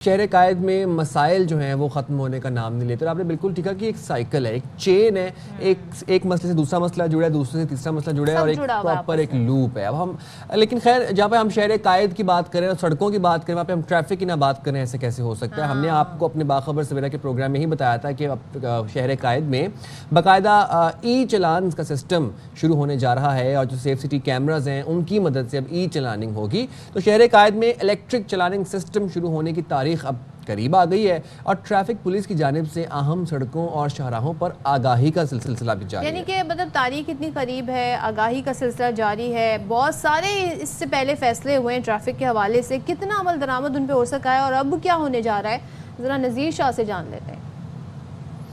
شہر قائد میں مسائل جو ہیں وہ ختم ہونے کا نام نہیں لیتے اور آپ نے بالکل ٹھیک ہے کہ ایک سائیکل ہے، ایک چین ہے، ایک مسئلے سے دوسرا مسئلہ جڑا ہے، دوسرے سے تیسرا مسئلہ جڑا ہے اور ایک پراپر ایک لوپ ہے۔ اب ہم لیکن خیر جہاں پہ ہم شہر قائد کی بات کریں اور سڑکوں کی بات کریں وہاں پہ ہم ٹریفک کی نہ بات کریں، ایسے کیسے ہو سکتا ہے؟ ہم نے آپ کو اپنے باخبر سویرا کے پروگرام میں ہی بتایا تھا کہ شہر قائد میں باقاعدہ ای چلان کا سسٹم شروع ہونے جا رہا ہے اور جو سیف سٹی کیمراز ہیں ان کی مدد سے اب ای چلاننگ ہوگی۔ تو شہر قائد میں الیکٹرک چلاننگ سسٹم شروع ہونے کی تاریخ اب قریب آ گئی ہے اور ٹریفک پولیس کی جانب سے اہم سڑکوں اور شاہراہوں پر آگاہی کا سلسلہ بھی جاری ہے۔ یعنی کہ مطلب تاریخ اتنی قریب ہے، آگاہی کا سلسلہ جاری ہے، بہت سارے اس سے پہلے فیصلے ہوئے ہیں ٹریفک کے حوالے سے، کتنا عمل درآمد ان پہ ہو سکا ہے اور اب کیا ہونے جا رہا ہے، ذرا نذیر شاہ سے جان لیتے ہیں۔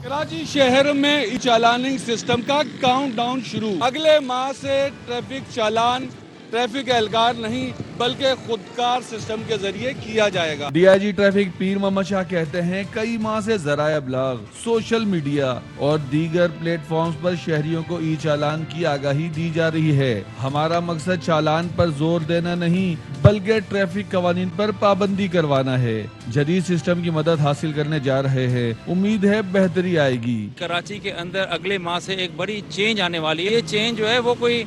کراچی شہر میں ای چالاننگ سسٹم کا کاؤنٹ ڈاؤن شروع، اگلے ماہ سے ٹریفک چالان ٹریفک اہلکار نہیں بلکہ خودکار سسٹم کے ذریعے کیا جائے گا۔ ڈی آئی جی ٹریفک پیر محمد شاہ کہتے ہیں کئی ماہ سے ذرائع ابلاغ، سوشل میڈیا اور دیگر پلیٹ فارمز پر شہریوں کو ای چالان کی آگاہی دی جا رہی ہے۔ ہمارا مقصد چالان پر زور دینا نہیں بلکہ ٹریفک قوانین پر پابندی کروانا ہے۔ جدید سسٹم کی مدد حاصل کرنے جا رہے ہیں، امید ہے بہتری آئے گی۔ کراچی کے اندر اگلے ماہ سے ایک بڑی چینج آنے والی ہے۔ یہ چینج جو ہے وہ کوئی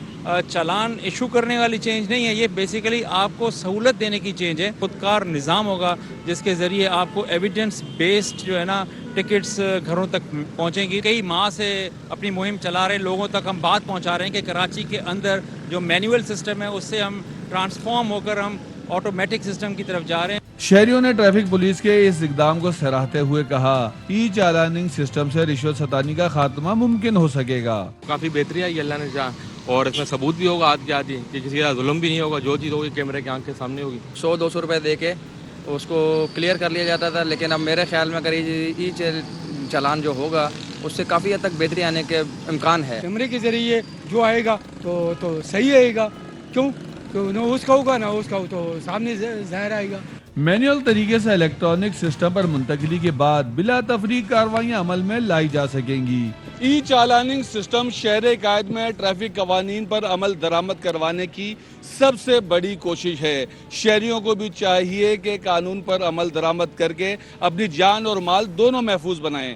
چالان ایشو کرنے والی چینج نہیں ہے، یہ بیسیکلی آپ کو سہولت دینے کی چینج ہے۔ خودکار نظام ہوگا جس کے ذریعے آپ کو ایویڈنس بیسڈ جو ہے نا ٹکٹس گھروں تک پہنچیں گی۔ کئی ماہ سے اپنی مہم چلا رہے لوگوں تک ہم بات پہنچا رہے ہیں کہ کراچی کے اندر جو مینول سسٹم ہے اس سے ہم ٹرانسفارم ہو کر ہم آٹومیٹک سسٹم کی طرف جا رہے ہیں۔ شہریوں نے ٹریفک پولیس کے اس اقدام کو سراہتے ہوئے کہا ای چالاننگ سسٹم سے رشوت ستانی کا خاتمہ ممکن ہو سکے گا۔ کافی بہتری آئی اللہ نے چاہا اور اس میں ثبوت بھی ہوگا آدھ کے آدھی کہ کسی کا ظلم بھی نہیں ہوگا، جو چیز ہوگی کیمرے کی آنکھ کے سامنے ہوگی۔ 100-200 روپے دے کے اس کو کلیئر کر لیا جاتا تھا، لیکن اب میرے خیال میں اگر ای چالان جو ہوگا اس سے کافی حد تک بہتری آنے کے امکان ہے۔ کیمرے کے ذریعے جو آئے گا تو صحیح آئے گا، کیوں نہ اس کا ہوگا نہ اس کا تو سامنے ظاہر آئے گا۔ مینول طریقے سے الیکٹرانک سسٹم پر منتقلی کے بعد بلا تفریق کارروائیاں عمل میں لائی جا سکیں گی۔ ای چالاننگ سسٹم شہر قائد میں ٹریفک قوانین پر عمل درآمد کروانے کی سب سے بڑی کوشش ہے۔ شہریوں کو بھی چاہیے کہ قانون پر عمل درآمد کر کے اپنی جان اور مال دونوں محفوظ بنائیں۔